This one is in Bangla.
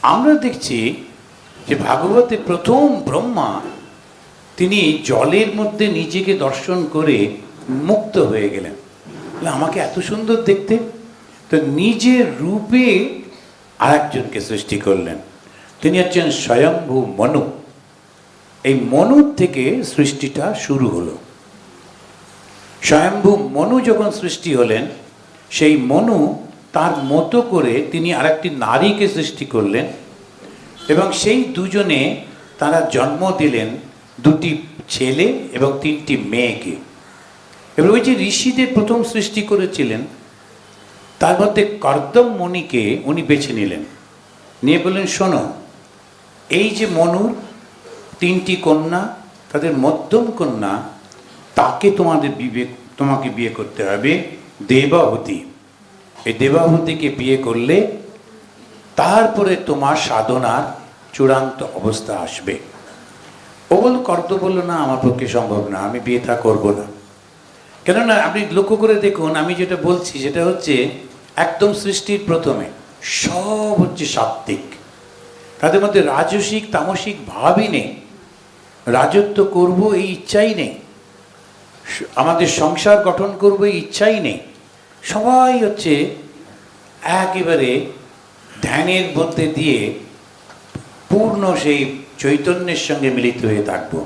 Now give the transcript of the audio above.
আমরা দেখছি যে ভাগবতে প্রথম ব্রহ্মা তিনি জলের মধ্যে নিজেকে দর্শন করে মুক্ত হয়ে গেলেন। আমাকে এত সুন্দর দেখতে, তো নিজের রূপে আর একজনকে সৃষ্টি করলেন। তিনি হচ্ছেন স্বয়ম্ভু মনু। এই মনুর থেকে সৃষ্টিটা শুরু হলো। স্বয়ম্ভু মনু যখন সৃষ্টি হলেন, সেই মনু তার মতো করে তিনি আরেকটি নারীকে সৃষ্টি করলেন এবং সেই দুজনে তারা জন্ম দিলেন দুটি ছেলে এবং তিনটি মেয়েকে। এবার ওই যে ঋষিদের প্রথম সৃষ্টি করেছিলেন, তার মধ্যে কর্দম মুনিকে উনি বেছে নিলেন, নিয়ে বললেন, শোনো, এই যে মনুর তিনটি কন্যা, তাদের মধ্যম কন্যা, তাকে তোমাকে বিয়ে করতে হবে, দেবাহুতি। এই দেবাহুতিকে বিয়ে করলে তারপরে তোমার সাধনার চূড়ান্ত অবস্থা আসবে। কর্দ বলল, না, আমার পক্ষে সম্ভব না, আমি বিয়ে থা করবো না। কেননা আপনি লক্ষ্য করে দেখুন, আমি যেটা বলছি সেটা হচ্ছে একদম সৃষ্টির প্রথমে সব হচ্ছে সাত্ত্বিক, তাদের মধ্যে রাজসিক তামসিক ভাবই নেই, রাজত্ব করব এই ইচ্ছাই নেই, আমাদের সংসার গঠন করব এই ইচ্ছাই নেই। সবাই হচ্ছে একেবারে ধ্যানের মধ্যে দিয়ে পূর্ণ সেই চৈতন্যের সঙ্গে মিলিত হয়ে থাকবো।